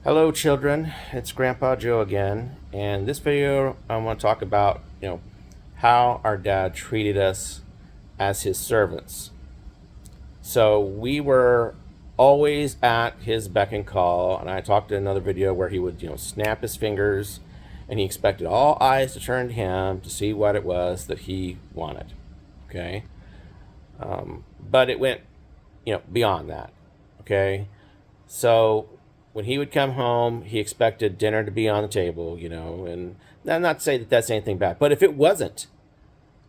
Hello children, it's Grandpa Joe again, and this video I want to talk about, how our dad treated us as his servants. So we were always at his beck and call, and I talked in another video where he would, snap his fingers and he expected all eyes to turn to him to see what it was that he wanted. Okay? But it went, beyond that. Okay? So when he would come home, he expected dinner to be on the table, and not to say that that's anything bad, but if it wasn't,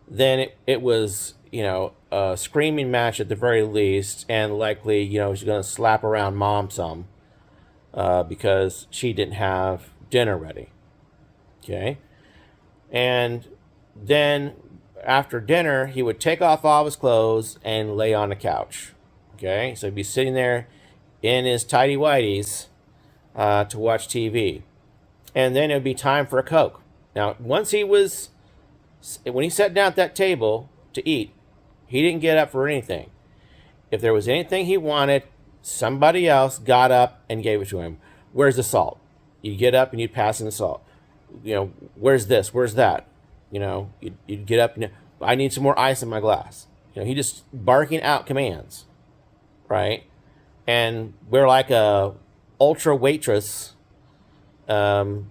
then it was, a screaming match at the very least, and likely, he's going to slap around mom some because she didn't have dinner ready. Okay. And then after dinner, he would take off all of his clothes and lay on the couch. Okay. So he'd be sitting there in his tidy whities to watch TV. And then it would be time for a Coke. Now, when he sat down at that table to eat, he didn't get up for anything. If there was anything he wanted, somebody else got up and gave it to him. Where's the salt? You'd get up and you'd pass him the salt. Where's this? Where's that? You'd get up and I need some more ice in my glass. He just barking out commands, right? And we're like a ultra waitress waiting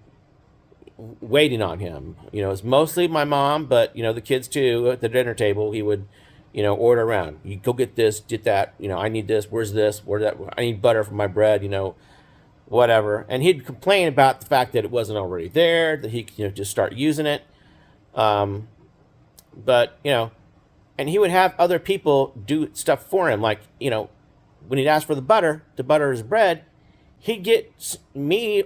on him. It's mostly my mom, but the kids too. At the dinner table, he would order around. You go get this, get that. I need this. Where's this? Where's that? I need butter for my bread. Whatever. And he'd complain about the fact that it wasn't already there, that he could just start using it. But and he would have other people do stuff for him, like when he'd ask for the butter to butter his bread, he'd get me,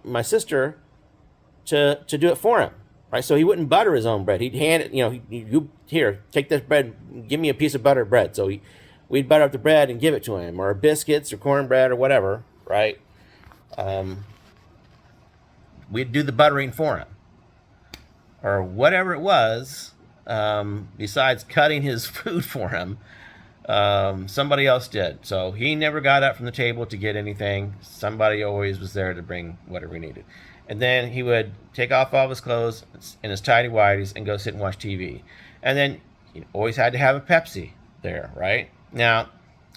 my sister, to do it for him, right? So he wouldn't butter his own bread. He'd hand it, you here, take this bread, give me a piece of buttered bread. So we'd butter up the bread and give it to him, or biscuits or cornbread or whatever, right? We'd do the buttering for him, or whatever it was. Besides cutting his food for him, somebody else did. So he never got up from the table to get anything. Somebody always was there to bring whatever he needed. And then he would take off all of his clothes and his tidy whities and go sit and watch TV. And then he always had to have a Pepsi there, right? Now,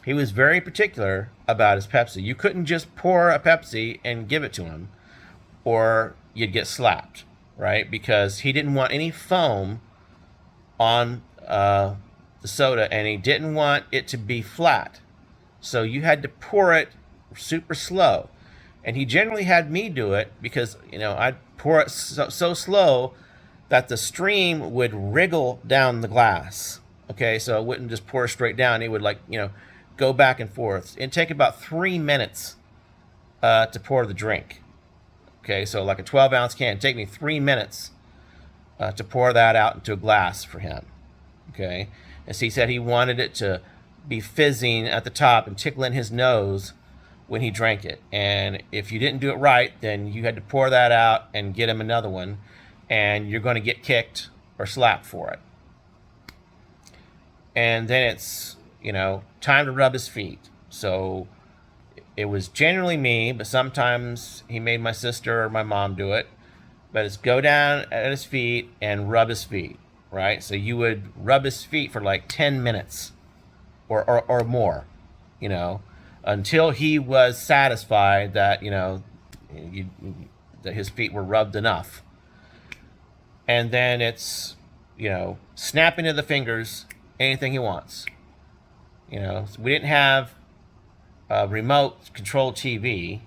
he was very particular about his Pepsi. You couldn't just pour a Pepsi and give it to him, or you'd get slapped, right? Because he didn't want any foam on the soda, and he didn't want it to be flat. So you had to pour it super slow. And he generally had me do it because, I'd pour it so slow that the stream would wriggle down the glass. Okay, so it wouldn't just pour straight down. It would go back and forth. It'd take about 3 minutes to pour the drink. Okay, so like a 12-ounce can. It'd take me 3 minutes to pour that out into a glass for him. Okay, and so he said he wanted it to be fizzing at the top and tickling his nose when he drank it. And if you didn't do it right, then you had to pour that out and get him another one, and you're going to get kicked or slapped for it. And then it's, time to rub his feet. So it was generally me, but sometimes he made my sister or my mom do it. But it's go down at his feet and rub his feet, right? So you would rub his feet for like 10 minutes or more, until he was satisfied that, that his feet were rubbed enough. And then it's, snapping of the fingers, anything he wants. So we didn't have a remote control TV.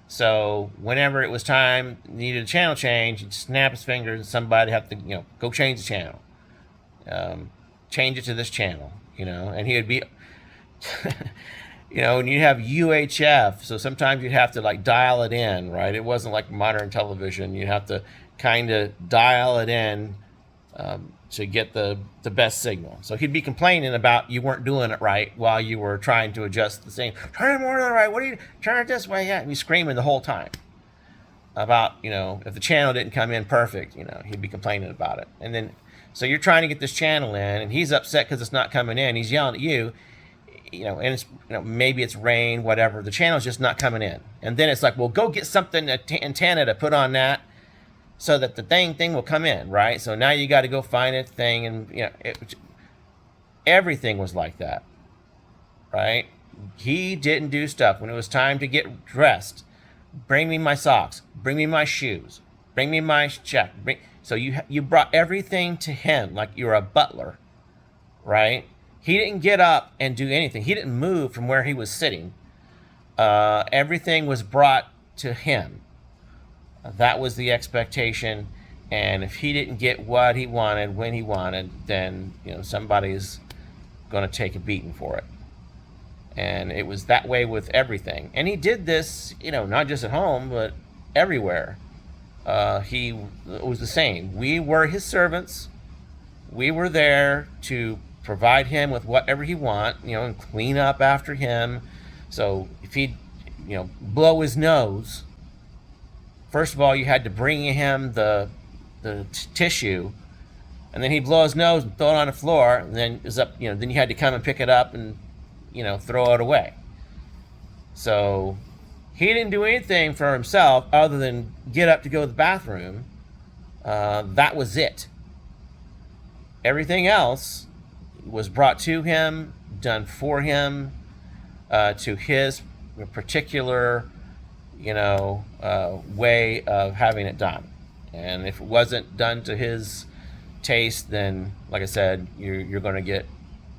So whenever it was time, needed a channel change, he'd snap his fingers and somebody have to, go change the channel. Change it to this channel, and he would be, and you have UHF, so sometimes you'd have to dial it in, right? It wasn't like modern television. You have to kind of dial it in to get the best signal. So he'd be complaining about you weren't doing it right while you were trying to adjust the same. Turn it more to the right. What are you turn it this way? Yeah, and he's screaming the whole time about if the channel didn't come in perfect. He'd be complaining about it. And then so you're trying to get this channel in, and he's upset because it's not coming in. He's yelling at you. and it's, maybe it's rain, whatever. The channel's just not coming in, and then it's like, well, go get something antenna to put on that so that the thing will come in, right? So now you got to go find a thing, and everything was like that, right? He didn't do stuff when it was time to get dressed. Bring me my socks. Bring me my shoes. Bring me my check. So you brought everything to him like you're a butler, right? He didn't get up and do anything. He didn't move from where he was sitting. Everything was brought to him. That was the expectation. And if he didn't get what he wanted when he wanted, then somebody's going to take a beating for it. And it was that way with everything. And he did this, not just at home, but everywhere. He was the same. We were his servants. We were there to provide him with whatever he want, and clean up after him. So if he'd, blow his nose, first of all, you had to bring him the tissue, and then he'd blow his nose and throw it on the floor, and then it was up, then you had to come and pick it up and throw it away. So he didn't do anything for himself other than get up to go to the bathroom. That was it. Everything else was brought to him, done for him, to his particular, way of having it done. And if it wasn't done to his taste, then, like I said, you're going to get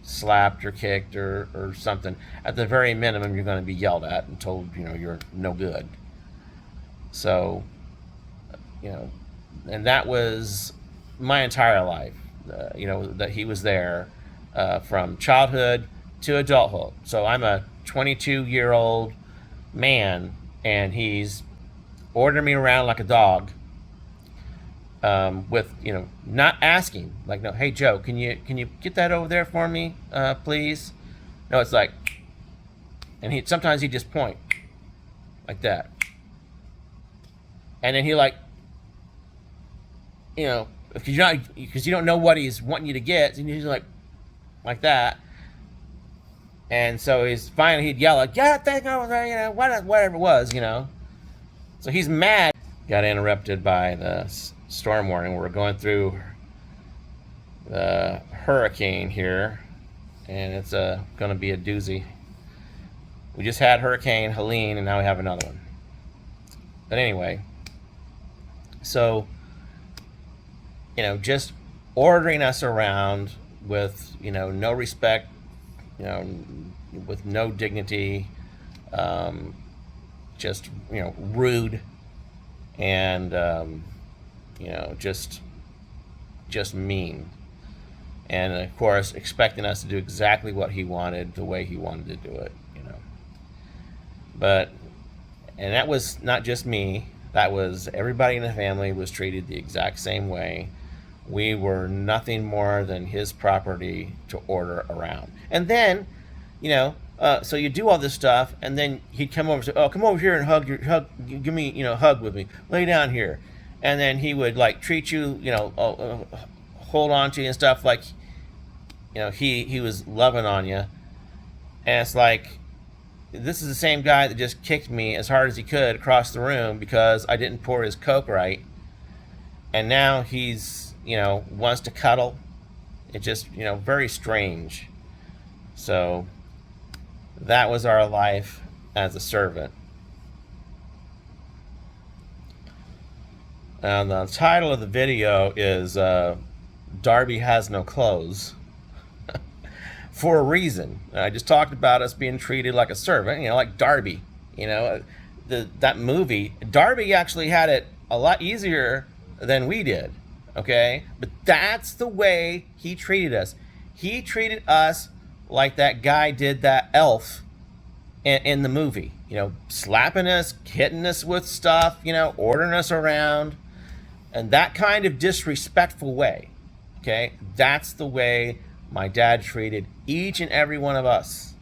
slapped or kicked or something. At the very minimum, you're going to be yelled at and told you're no good. So and that was my entire life. That he was there from childhood to adulthood. So I'm a 22-year-old man, and he's ordering me around like a dog. With not asking, like, no, hey Joe, can you get that over there for me, please? No, it's like, and sometimes he just point like that, and then he because you don't know what he's wanting you to get, and he's like that, and so he'd yell like, get that thing over there, whatever it was, So he's mad. Got interrupted by the storm warning. We're going through the hurricane here, and it's going to be a doozy. We just had Hurricane Helene, and now we have another one. But anyway, so just ordering us around with no respect, with no dignity, just rude, and just mean, and of course expecting us to do exactly what he wanted, the way he wanted to do it, and that was not just me, that was everybody in the family was treated the exact same way. We were nothing more than his property to order around. And then so you do all this stuff, and then he'd come over and say, oh, come over here and give me, hug with me, lay down here. And then he would treat you, hold on to you and stuff like, he was loving on you. And it's like, this is the same guy that just kicked me as hard as he could across the room because I didn't pour his Coke right. And now he's, wants to cuddle. It's just, very strange. So that was our life as a servant. And the title of the video is Darby Has No Clothes. For a reason. I just talked about us being treated like a servant, like Darby. That movie, Darby actually had it a lot easier than we did, okay? But that's the way he treated us. He treated us like that guy did that elf in the movie. Slapping us, hitting us with stuff, ordering us around. And that kind of disrespectful way, okay? That's the way my dad treated each and every one of us,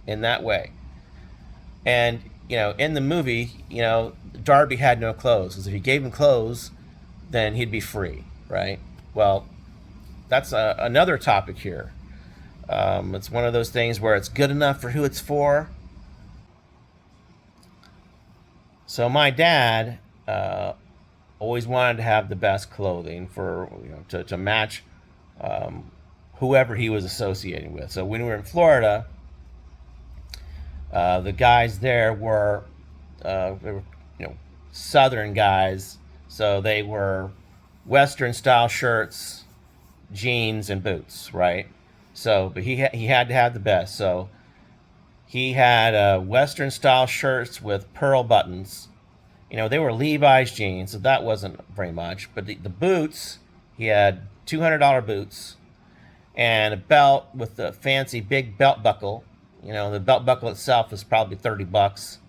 in that way. And, in the movie, Darby had no clothes. Because if you gave him clothes, then he'd be free, right? Well, that's another topic here. It's one of those things where it's good enough for who it's for. So my dad always wanted to have the best clothing for, to match whoever he was associating with. So when we were in Florida, the guys there were, they were, Southern guys, so they were Western style shirts, jeans, and boots, right? So, but he had to have the best. So he had Western style shirts with pearl buttons. They were Levi's jeans, so that wasn't very much. But the boots, he had $200 boots and a belt with the fancy big belt buckle. The belt buckle itself was probably $30.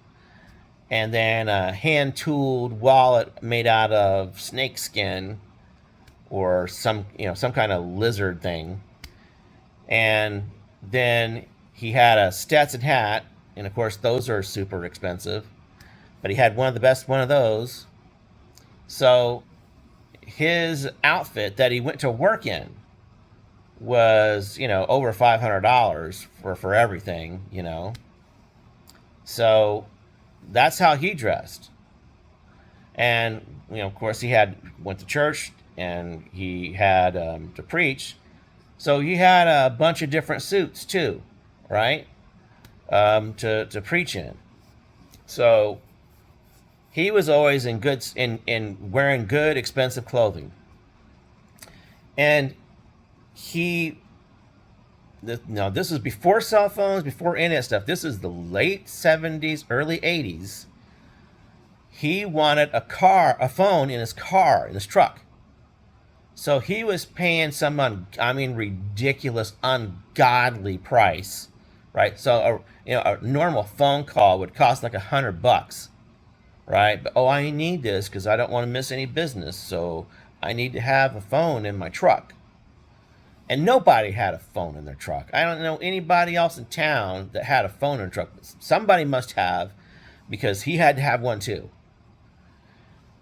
And then a hand-tooled wallet made out of snake skin or some kind of lizard thing. And then he had a Stetson hat, and of course those are super expensive. But he had one of the best one of those. So his outfit that he went to work in was, over $500 for everything. So that's how he dressed. And, of course he went to church and he had to preach. So he had a bunch of different suits too, right? To preach in. So he was always in wearing good, expensive clothing. And this was before cell phones, before any of that stuff. This is the late 70s, early 80s. He wanted a phone in his car, in his truck. So he was paying some, ridiculous, ungodly price, right? So, a normal phone call would cost like $100, right? But, I need this because I don't want to miss any business. So I need to have a phone in my truck. And nobody had a phone in their truck. I don't know anybody else in town that had a phone in their truck. Somebody must have, because he had to have one too.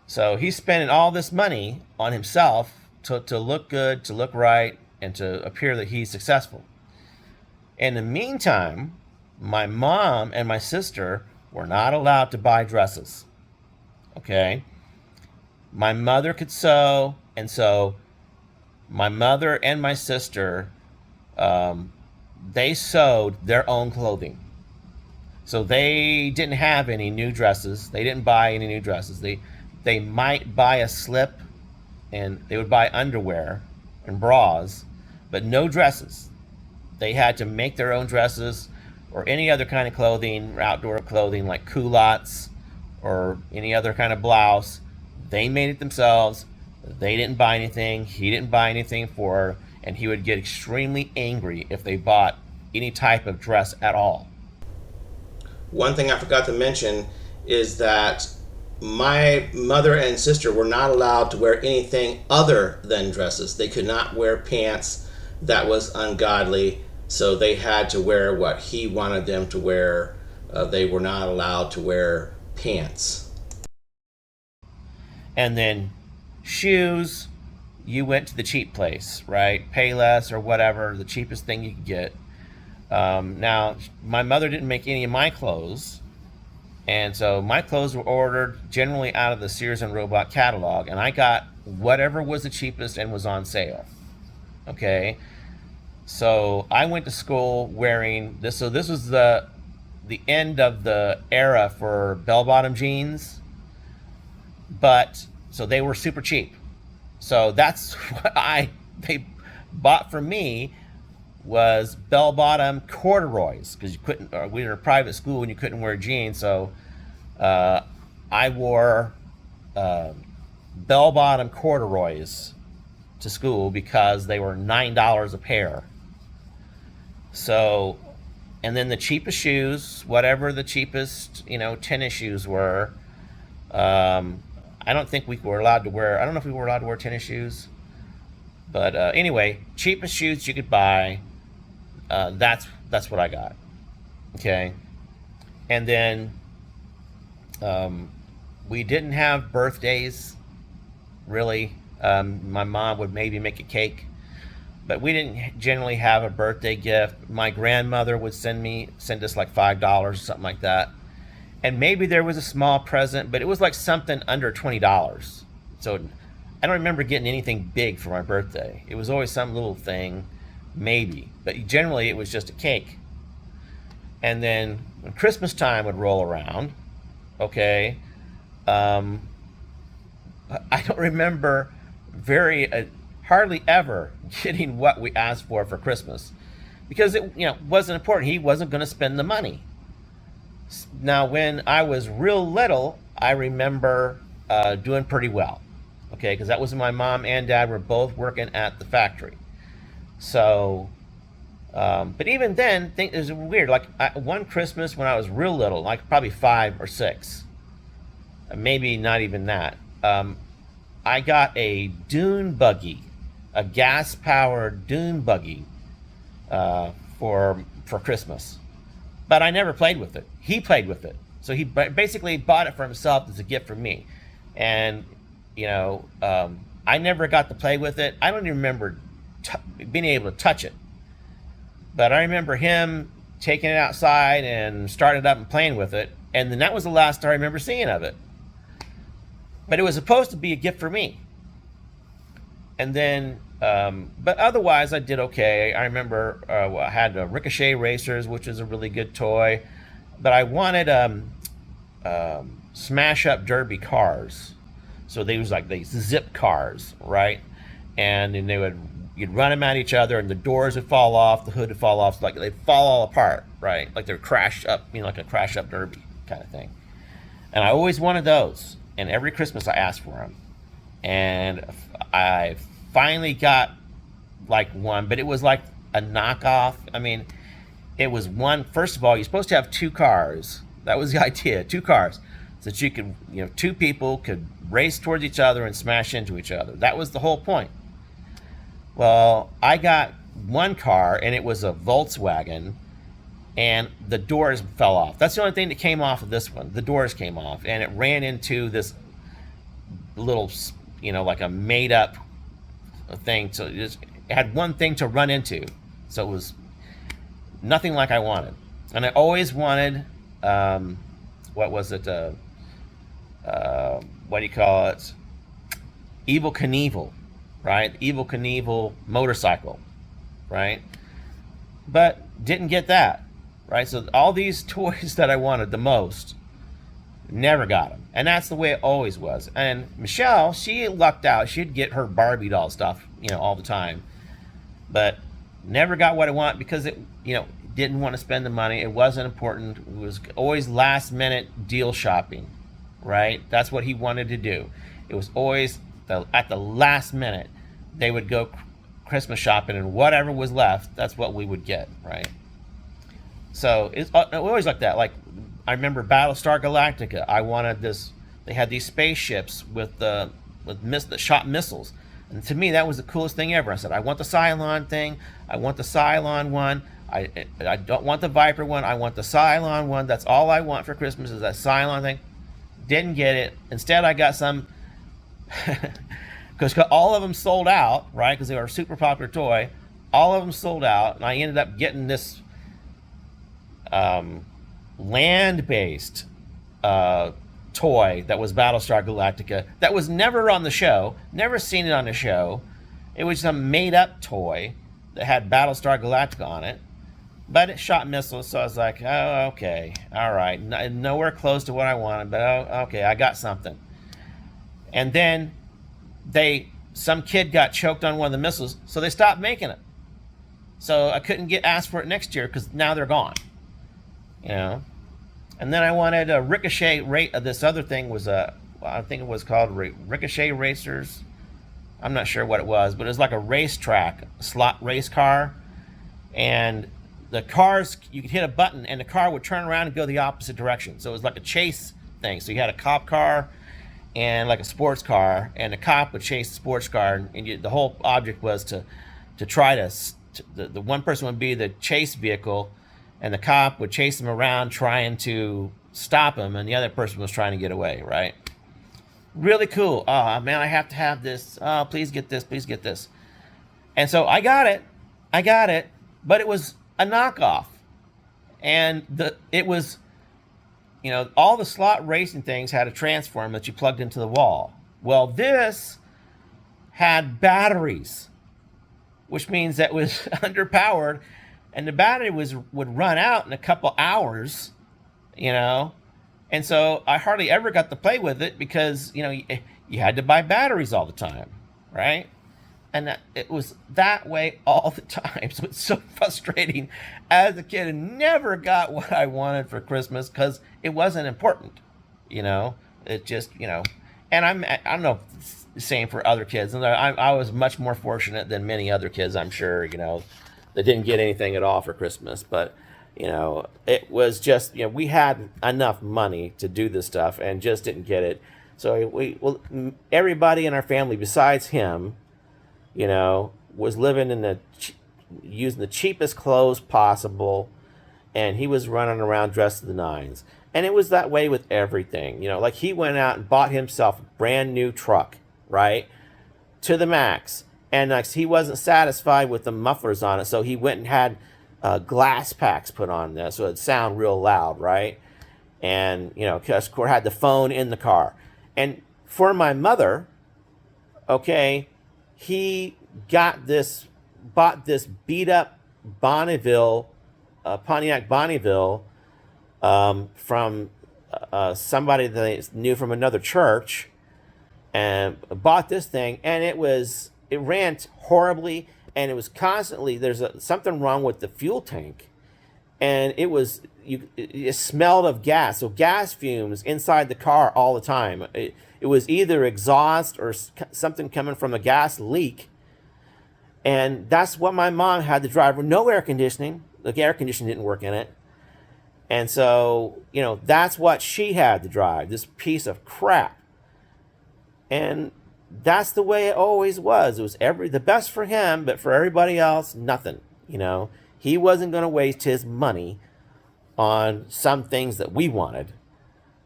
So he's spending all this money on himself to look good, to look right, and to appear that he's successful. In the meantime, my mom and my sister were not allowed to buy dresses. Okay? My mother could sew, and so my mother and my sister, they sewed their own clothing. So they didn't have any new dresses. They didn't buy any new dresses. They might buy a slip, and they would buy underwear and bras, but no dresses. They had to make their own dresses or any other kind of clothing, or outdoor clothing like culottes or any other kind of blouse. They made it themselves. They didn't buy anything. He didn't buy anything for her, and he would get extremely angry if they bought any type of dress at all. One thing I forgot to mention is that my mother and sister were not allowed to wear anything other than dresses. They could not wear pants. That was ungodly. So they had to wear what he wanted them to wear. They were not allowed to wear pants. And then shoes, you went to the cheap place, right? Payless or whatever, the cheapest thing you could get. Now, my mother didn't make any of my clothes. And so my clothes were ordered generally out of the Sears and Roebuck catalog, and I got whatever was the cheapest and was on sale. Okay? So I went to school wearing this. So this was the end of the era for bell-bottom jeans. But so they were super cheap. So that's what they bought for me was bell-bottom corduroys, because we were in a private school and you couldn't wear jeans. So I wore bell-bottom corduroys to school because they were $9 a pair. So, and then the cheapest shoes, whatever the cheapest, tennis shoes were. I don't think we were allowed to wear. I don't know if we were allowed to wear tennis shoes, but anyway, cheapest shoes you could buy. That's what I got. Okay, and then we didn't have birthdays. Really, my mom would maybe make a cake, but we didn't generally have a birthday gift. My grandmother would send us like $5 or something like that, and maybe there was a small present, but it was like something under $20. So I don't remember getting anything big for my birthday. It was always some little thing, maybe, but generally it was just a cake. And then when Christmas time would roll around, okay, I don't remember hardly ever getting what we asked for Christmas, because it wasn't important. He wasn't going to spend the money. Now, when I was real little, I remember doing pretty well, okay, because that was when my mom and dad were both working at the factory. So, but even then, it was weird. Like one Christmas when I was real little, like probably 5 or 6, maybe not even that. I got a dune buggy, a gas-powered dune buggy, for Christmas. But I never played with it. He played with it, so he basically bought it for himself as a gift from me. And I never got to play with it. I don't even remember being able to touch it. But I remember him taking it outside and starting it up and playing with it. And then that was the last I remember seeing of it. But it was supposed to be a gift for me. And then, but otherwise I did okay. I remember I had Ricochet Racers, which is a really good toy. But I wanted smash up derby cars. So they was like these zip cars, right? And then you'd run them at each other, and the doors would fall off, the hood would fall off, like they'd fall all apart, right? Like they're crashed up, like a crash up derby kind of thing. And I always wanted those. And every Christmas I asked for them. And I finally got like one, but it was like a knockoff. I mean, it was one. First of all, you're supposed to have 2 cars. That was the idea, 2 cars, so that you could, 2 people could race towards each other and smash into each other. That was the whole point. Well, I got one car, and it was a Volkswagen, and the doors fell off. That's the only thing that came off of this one. The doors came off, and it ran into this little, like a made-up thing. So it had one thing to run into. So it was nothing like I wanted. And I always wanted, what was it? What do you call it? Evel Knievel, right? Evel Knievel motorcycle, right? But didn't get that, right? So all these toys that I wanted the most, never got them. And that's the way it always was. And Michelle, she lucked out. She'd get her Barbie doll stuff, all the time. But never got what I want because it, didn't want to spend the money. It wasn't important. It was always last minute deal shopping, right? That's what he wanted to do. It was always at the last minute, they would go Christmas shopping, and whatever was left, that's what we would get, right? So it's always like that. Like I remember Battlestar Galactica. I wanted this. They had these spaceships that shot missiles, and to me that was the coolest thing ever. I said, I want the Cylon thing. I want the Cylon one. I don't want the Viper one. I want the Cylon one. That's all I want for Christmas is that Cylon thing. Didn't get it. Instead, I got some. Because all of them sold out, right? Because they were a super popular toy. All of them sold out, and I ended up getting this land-based toy that was Battlestar Galactica that was never on the show. Never seen it on the show. It was some made-up toy that had Battlestar Galactica on it, but it shot missiles. So I was like, oh, okay, all right, nowhere close to what I wanted, but okay, I got something. And then some kid got choked on one of the missiles, so they stopped making it. So I couldn't asked for it next year because now they're gone. And then I wanted a Ricochet this other thing was I think it was called Ricochet Racers. I'm not sure what it was, but it was like a racetrack, slot race car, and the cars, you could hit a button and the car would turn around and go the opposite direction. So it was like a chase thing. So you had a cop car and like a sports car, and the cop would chase the sports car, and the whole object was to try the one person would be the chase vehicle, and the cop would chase him around trying to stop him, and the other person was trying to get away, right? Really cool. Oh man, I have to have this. Oh, please get this, please get this. And so I got it, but it was a knockoff. And it was, all the slot racing things had a transform that you plugged into the wall. Well, this had batteries, which means that it was underpowered, and the battery would run out in a couple hours, you know. And so I hardly ever got to play with it because you had to buy batteries all the time, right? And it was that way all the time. So it's so frustrating as a kid and never got what I wanted for Christmas because it wasn't important, It just, and I don't know if it's the same for other kids. And I was much more fortunate than many other kids, I'm sure, that didn't get anything at all for Christmas. But, it was just, we had enough money to do this stuff and just didn't get it. So everybody in our family besides him, was living using the cheapest clothes possible, and he was running around dressed to the nines. And it was that way with everything, like he went out and bought himself a brand new truck, right, to the max. And like he wasn't satisfied with the mufflers on it, so he went and had glass packs put on there so it'd sound real loud, right? And of course had the phone in the car. And for my mother, okay, he bought this beat up Bonneville, Pontiac Bonneville, from somebody that they knew from another church, and bought this thing, and it ran horribly, and it was constantly something wrong with the fuel tank, and it smelled of gas, so gas fumes inside the car all the time. It was either exhaust or something coming from a gas leak. And that's what my mom had to drive with no air conditioning. The air conditioning didn't work in it. And so, that's what she had to drive, this piece of crap. And that's the way it always was. It was the best for him, but for everybody else, nothing. He wasn't going to waste his money on some things that we wanted.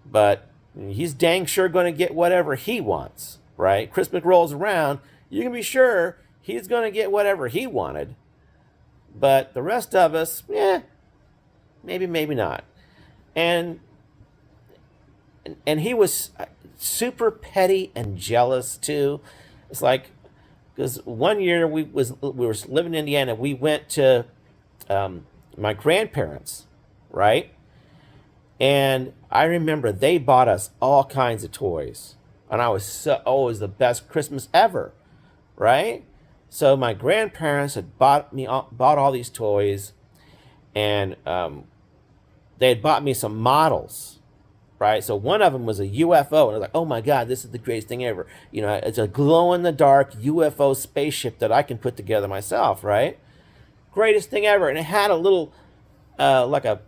But he's dang sure going to get whatever he wants, right? Christmas rolls around, you can be sure he's going to get whatever he wanted. But the rest of us, maybe not. And he was super petty and jealous too. It's like, because one year we were living in Indiana, we went to my grandparents, right? And I remember they bought us all kinds of toys. And it was the best Christmas ever, right? So my grandparents had bought all these toys, and they had bought me some models, right? So one of them was a UFO, and I was like, oh my God, this is the greatest thing ever. It's a glow-in-the-dark UFO spaceship that I can put together myself, right? Greatest thing ever. And it had a little, like a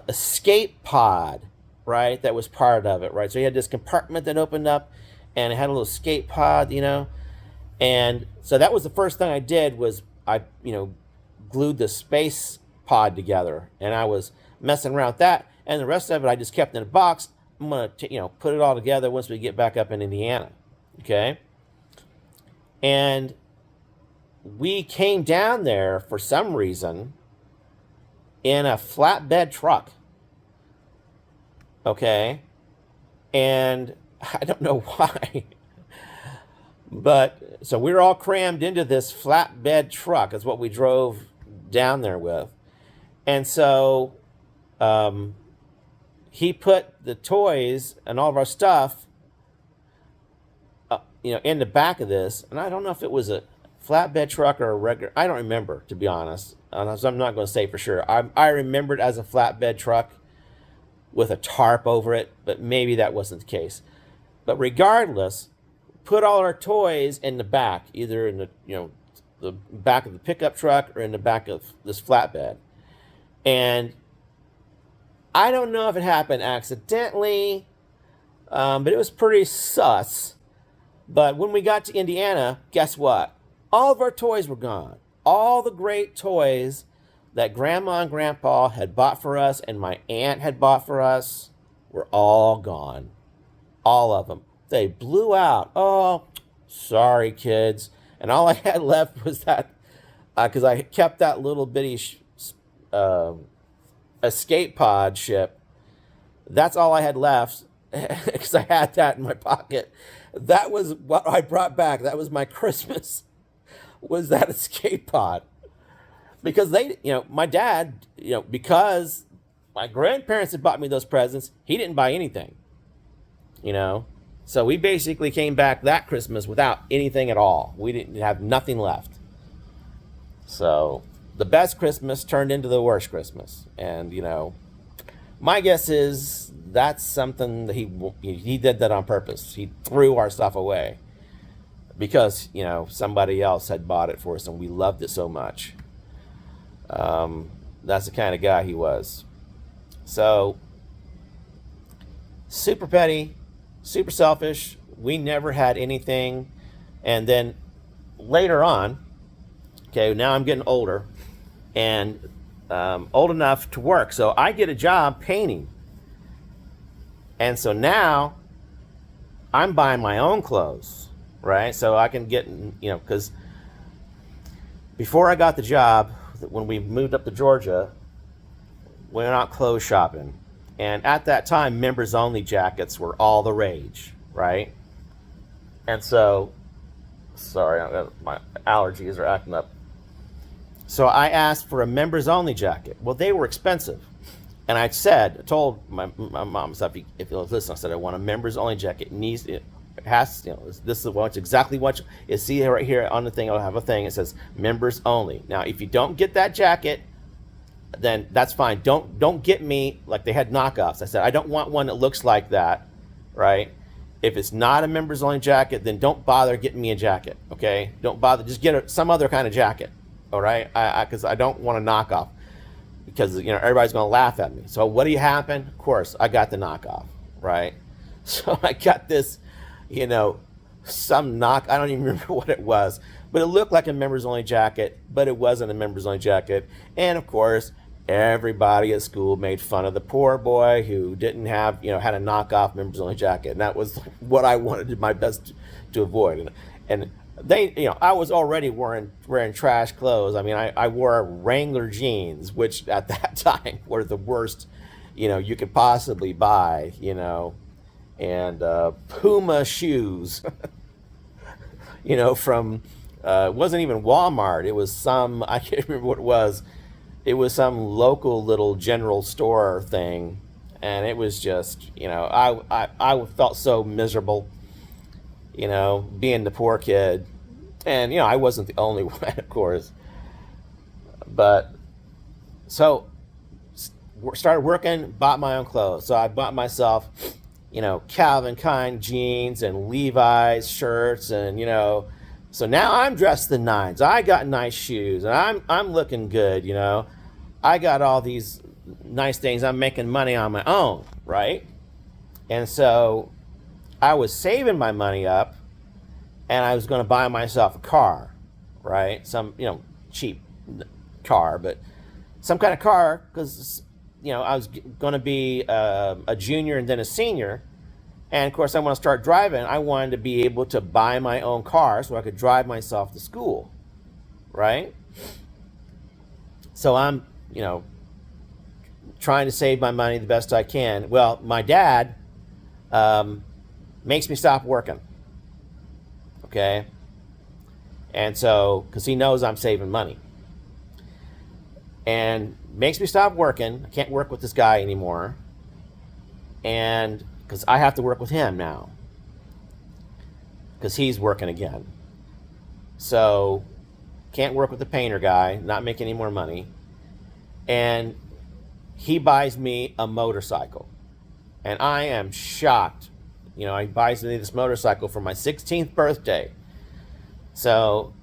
escape pod, right, that was part of it, right? So you had this compartment that opened up, and it had a little escape pod, and so that was the first thing I did was I glued the space pod together, and I was messing around with that, and the rest of it I just kept in a box. I'm gonna put it all together once we get back up in Indiana, okay? And we came down there for some reason in a flatbed truck, okay? And I don't know why, but so we were all crammed into this flatbed truck. That's what we drove down there with. And so he put the toys and all of our stuff in the back of this. And I don't know if it was a flatbed truck or a regular, I don't remember, to be honest. So I'm not going to say for sure. I remember it as a flatbed truck with a tarp over it, but maybe that wasn't the case. But regardless, put all our toys in the back, either in the back of the pickup truck or in the back of this flatbed. And I don't know if it happened accidentally, but it was pretty sus. But when we got to Indiana, guess what? All of our toys were gone. All the great toys that Grandma and Grandpa had bought for us and my aunt had bought for us were all gone. All of them. They blew out. Oh, sorry, kids. And all I had left was that, because I kept that little bitty uh, escape pod ship. That's all I had left because I had that in my pocket. That was what I brought back. That was my Christmas, was that escape pod. Because my dad, because my grandparents had bought me those presents, he didn't buy anything, you know. So we basically came back that Christmas without anything at all. We didn't have nothing left. So the best Christmas turned into the worst Christmas. And, my guess is that's something that he did that on purpose. He threw our stuff away because, somebody else had bought it for us and we loved it so much. That's the kind of guy he was. So, super petty, super selfish. We never had anything. And then later on, okay, now I'm getting older and old enough to work. So I get a job painting. And so now I'm buying my own clothes, right? So I can get, because before I got the job, when we moved up to Georgia, we went out clothes shopping. And at that time, members only jackets were all the rage, right? And so, sorry, my allergies are acting up. So I asked for a members only jacket. Well, they were expensive. And I told my mom, if you'll listen, I said, I want a members only jacket. It has, this is exactly what you see right here on the thing. I'll have a thing. It says members only. Now, if you don't get that jacket, then that's fine. Don't get me, like they had knockoffs. I said, I don't want one that looks like that, right? If it's not a members only jacket, then don't bother getting me a jacket, okay? Don't bother, just get some other kind of jacket, all right? Because I don't want a knockoff, because everybody's going to laugh at me. So what do you happen? Of course, I got the knockoff, right? So I got this, some I don't even remember what it was, but it looked like a members only jacket, but it wasn't a members only jacket. And of course, everybody at school made fun of the poor boy who didn't have, had a knockoff members only jacket. And that was what I wanted my best to avoid. And they, I was already wearing trash clothes. I mean, I wore Wrangler jeans, which at that time were the worst, you could possibly buy, and Puma shoes, from, it wasn't even Walmart. It was I can't remember what it was. It was some local little general store thing. And it was just, I felt so miserable, being the poor kid. And, I wasn't the only one, of course. But, so, started working, bought my own clothes. So I bought myself, Calvin Klein jeans and Levi's shirts and, so now I'm dressed the nines. I got nice shoes and I'm looking good, I got all these nice things. I'm making money on my own, right? And so I was saving my money up and I was going to buy myself a car, right? Some, cheap car, but some kind of car because, I was going to be a junior and then a senior. And of course, I want to start driving. I wanted to be able to buy my own car so I could drive myself to school, right? So I'm, trying to save my money the best I can. Well, my dad makes me stop working, okay? And so, because he knows I'm saving money. And makes me stop working. I can't work with this guy anymore. And because I have to work with him now. Because he's working again. So, can't work with the painter guy, not making any more money. And he buys me a motorcycle. And I am shocked. He buys me this motorcycle for my 16th birthday. So,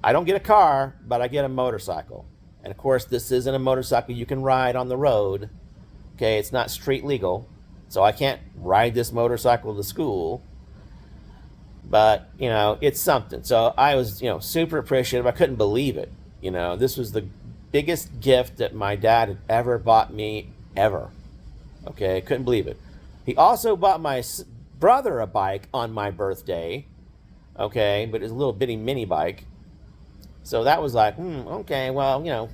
I don't get a car, but I get a motorcycle. And of course, this isn't a motorcycle you can ride on the road. Okay, it's not street legal. So I can't ride this motorcycle to school. But, it's something. So I was, super appreciative. I couldn't believe it. This was the biggest gift that my dad had ever bought me, ever. Okay, couldn't believe it. He also bought my brother a bike on my birthday. Okay, but it's a little bitty mini bike. So that was like, okay, well,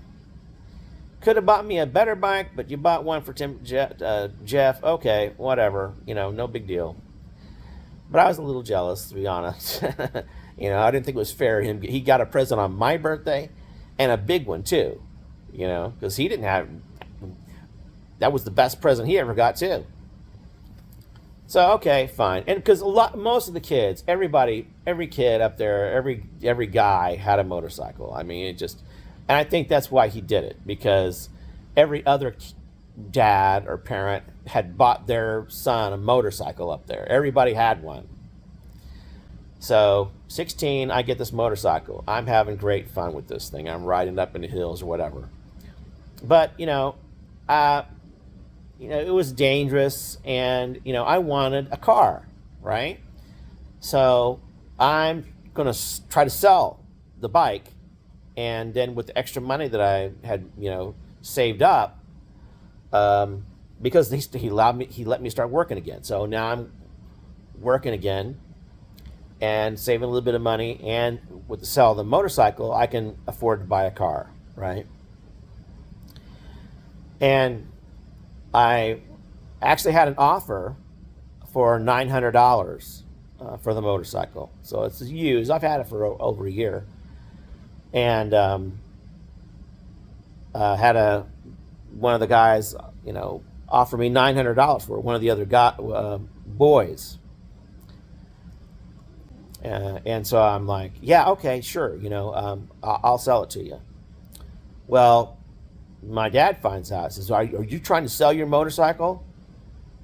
could have bought me a better bike, but you bought one for Jeff. Okay, whatever. No big deal. But I was a little jealous, to be honest. I didn't think it was fair. He got a present on my birthday, and a big one too. Because he didn't have. That was the best present he ever got too. So okay, fine. And because most of the kids, every kid up there, every guy had a motorcycle. I mean, and I think that's why he did it, because every other dad or parent had bought their son a motorcycle up there. Everybody had one. So 16, I get this motorcycle. I'm having great fun with this thing. I'm riding up in the hills or whatever. But it was dangerous, and I wanted a car, right? So I'm gonna try to sell the bike, and then with the extra money that I had, saved up, because he let me start working again. So now I'm working again and saving a little bit of money, and with the sale of the motorcycle, I can afford to buy a car, right? And I actually had an offer for $900 for the motorcycle. So it's used. I've had it for over a year, and had one of the guys, offer me $900 for it, one of the other boys. And so I'm like, yeah, okay, sure, I'll sell it to you. Well, my dad finds out. Says, are you trying to sell your motorcycle?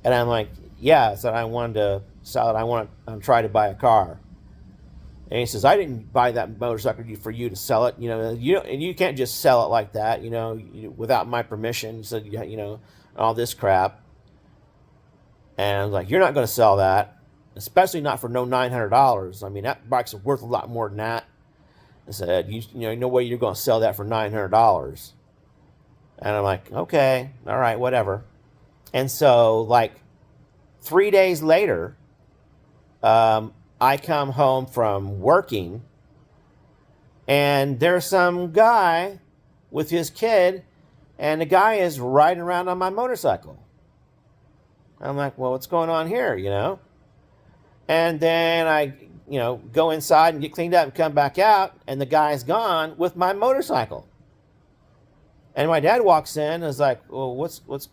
And I'm like, yeah. I said, I wanted to sell it. I'm trying to buy a car. And he says, I didn't buy that motorcycle for you to sell it. And you can't just sell it like that, without my permission. He said, all this crap. And I was like, you're not going to sell that, especially not for no $900. I mean, that bike's worth a lot more than that. I said, no way you're going to sell that for $900. And I'm like, okay, all right, whatever. And so, like, 3 days later, I come home from working, and there's some guy with his kid, and the guy is riding around on my motorcycle. I'm like, well, what's going on here, And then I, go inside and get cleaned up and come back out, and the guy's gone with my motorcycle. And my dad walks in and is like, well, what was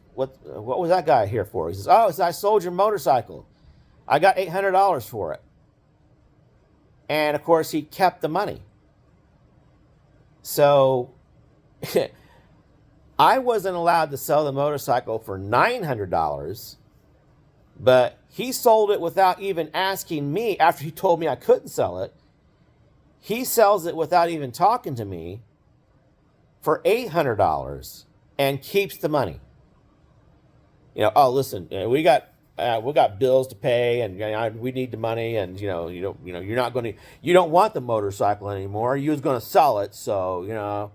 that guy here for? He says, oh, I sold your motorcycle. I got $800 for it. And of course, he kept the money. So I wasn't allowed to sell the motorcycle for $900, but he sold it without even asking me. After he told me I couldn't sell it, he sells it without even talking to me for $800 and keeps the money. Oh, listen, we got bills to pay, and we need the money, and you're not going to, you don't want the motorcycle anymore. You was going to sell it, so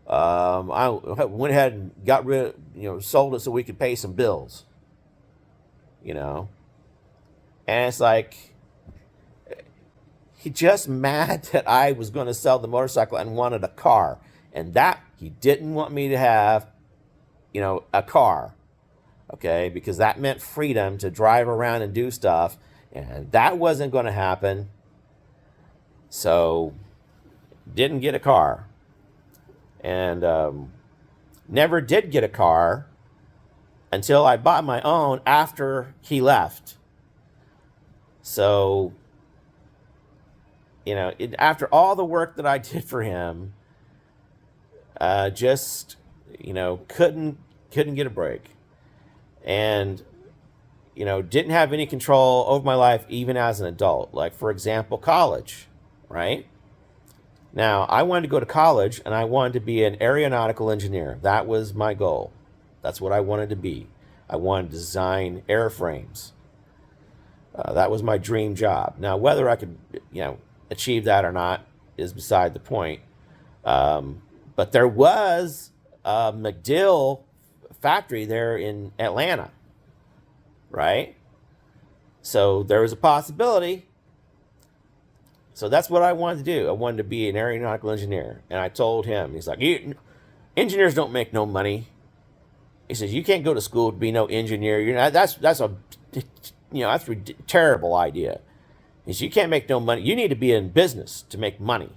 I went ahead and got rid, sold it so we could pay some bills. And it's like, he just mad that I was going to sell the motorcycle and wanted a car, and that he didn't want me to have, a car. Okay, because that meant freedom to drive around and do stuff, and that wasn't going to happen. So, didn't get a car, and never did get a car until I bought my own after he left. So, after all the work that I did for him, just couldn't get a break. And didn't have any control over my life even as an adult. Like, for example, college, right? Now, I wanted to go to college, and I wanted to be an aeronautical engineer. That was my goal. That's what I wanted to be. I wanted to design airframes. That was my dream job. Now, whether I could achieve that or not is beside the point. But there was a MacDill factory there in Atlanta, right? So there was a possibility. So that's what I wanted to do. I wanted to be an aeronautical engineer. And I told him, he's like, engineers don't make no money. He says, you can't go to school to be no engineer. You're not, that's a, that's a terrible idea. He says, you can't make no money. You need to be in business to make money.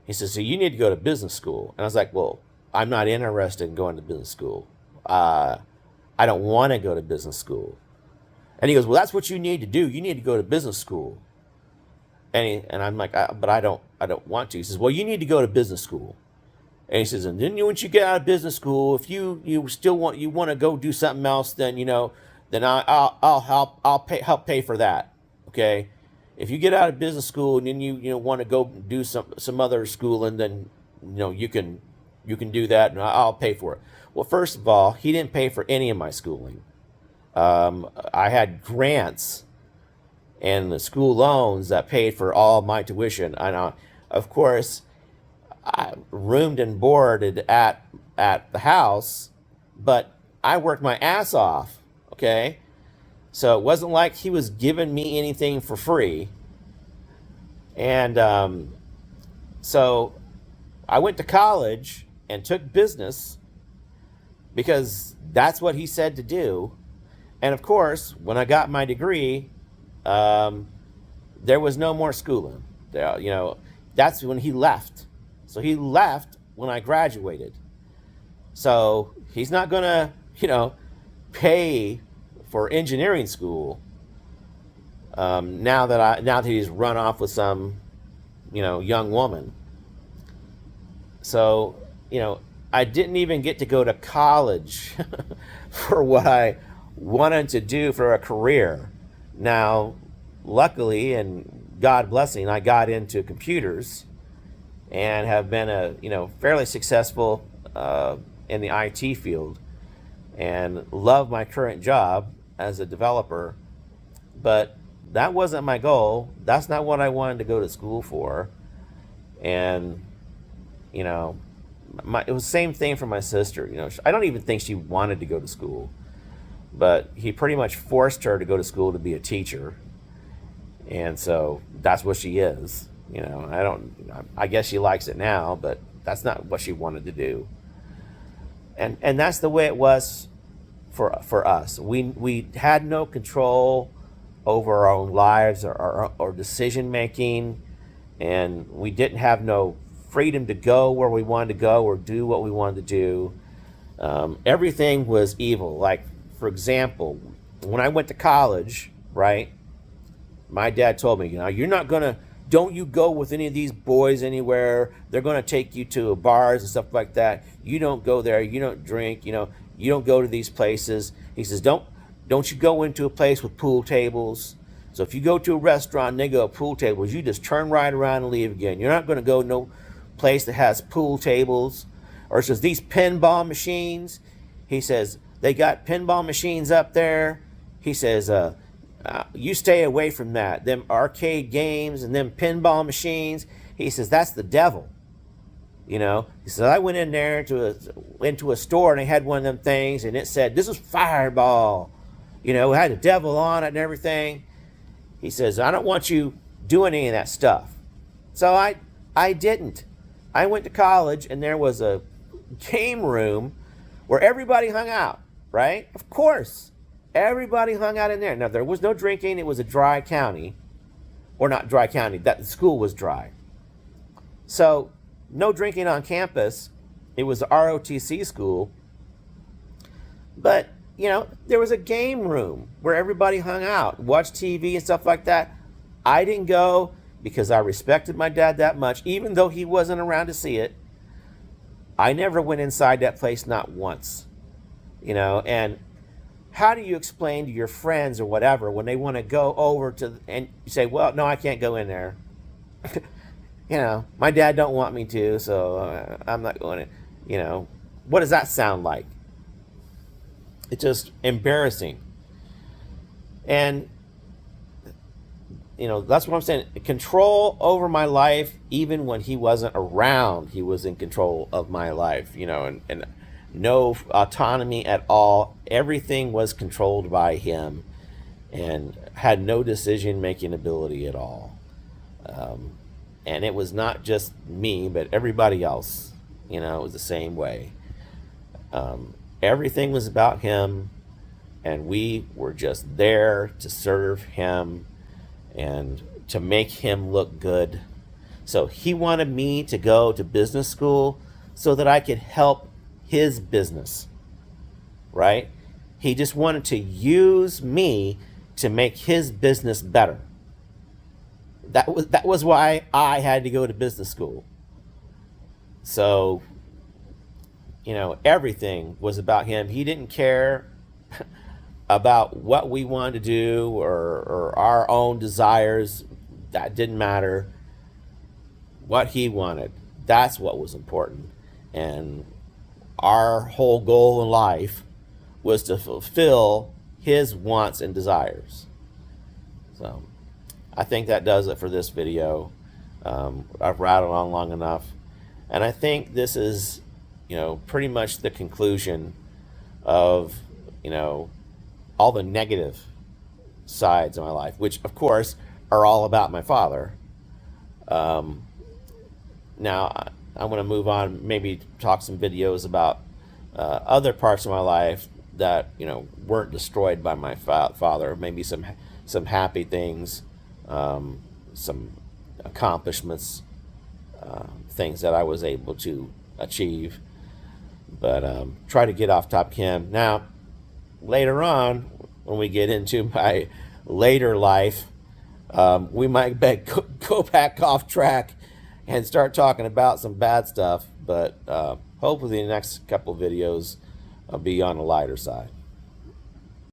He says, so you need to go to business school. And I was like, well, I'm not interested in going to business school. I don't want to go to business school. And he goes, well, that's what you need to do. You need to go to business school. And I'm like, but I don't want to. He says, well, you need to go to business school. And he says, and then once you get out of business school, if you still want to go do something else, then then I'll help pay for that. Okay. If you get out of business school and then you want to go do some other schooling, then you can do that and I'll pay for it. Well, first of all, he didn't pay for any of my schooling. I had grants and the school loans that paid for all my tuition. And of course, I roomed and boarded at the house, but I worked my ass off. Okay. So it wasn't like he was giving me anything for free. And so I went to college and took business because that's what he said to do. And of course, when I got my degree, there was no more schooling. That's when he left. So he left when I graduated. So he's not going to, pay for engineering school now that he's run off with some young woman. So I didn't even get to go to college for what I wanted to do for a career. Now luckily and God blessing, I got into computers and have been fairly successful in the IT field and love my current job as a developer. But that wasn't my goal. That's not what I wanted to go to school for. And it was the same thing for my sister. I don't even think she wanted to go to school, but he pretty much forced her to go to school to be a teacher. And so that's what she is. I guess she likes it now, but that's not what she wanted to do. And that's the way it was for us. We had no control over our own lives or decision making, and we didn't have no freedom to go where we wanted to go or do what we wanted to do. Everything was evil. Like, for example, when I went to college, right, my dad told me, don't you go with any of these boys anywhere. They're going to take you to bars and stuff like that. You don't go there. You don't drink. You don't go to these places. He says, don't you go into a place with pool tables. So if you go to a restaurant and they go pool tables, you just turn right around and leave again. You're not going to go no place that has pool tables. Or it says these pinball machines. He says, they got pinball machines up there. He says, you stay away from that. Them arcade games and them pinball machines. He says, that's the devil. He says, I went in there into a store and they had one of them things and it said, this is Fireball. It had the devil on it and everything. He says, I don't want you doing any of that stuff. So I didn't. I went to college and there was a game room where everybody hung out, right? Of course. Everybody hung out in there. Now, there was no drinking. It was a dry county. Or not dry county. That the school was dry. So, no drinking on campus. It was a ROTC school. But, there was a game room where everybody hung out, watched TV and stuff like that. I didn't go because I respected my dad that much, even though he wasn't around to see it. I never went inside that place, not once. And how do you explain to your friends or whatever when they want to go over and you say, well, no, I can't go in there. My dad don't want me to, so I'm not going to, what does that sound like? It's just embarrassing. And, that's what I'm saying. Control over my life, even when he wasn't around, he was in control of my life, and no autonomy at all. Everything was controlled by him and had no decision-making ability at all. And it was not just me, but everybody else. You know, it was the same way. Everything was about him, and we were just there to serve him and to make him look good. So he wanted me to go to business school so that I could help his business, right? He just wanted to use me to make his business better. That was why I had to go to business school. So, you know, everything was about him. He didn't care about what we wanted to do or our own desires. That didn't matter. What he wanted, that's what was important. And our whole goal in life was to fulfill his wants and desires. So I think that does it for this video. I've rattled on long enough. And I think this is, you know, pretty much the conclusion of, you know, all the negative sides of my life, which of course are all about my father. Now I want to move on, maybe talk some videos about other parts of my life that, you know, weren't destroyed by my father. Maybe some happy things, some accomplishments, things that I was able to achieve. But try to get off topic him. Now, later on, when we get into my later life, we might go back off track and start talking about some bad stuff. But hopefully the next couple videos will be on the lighter side.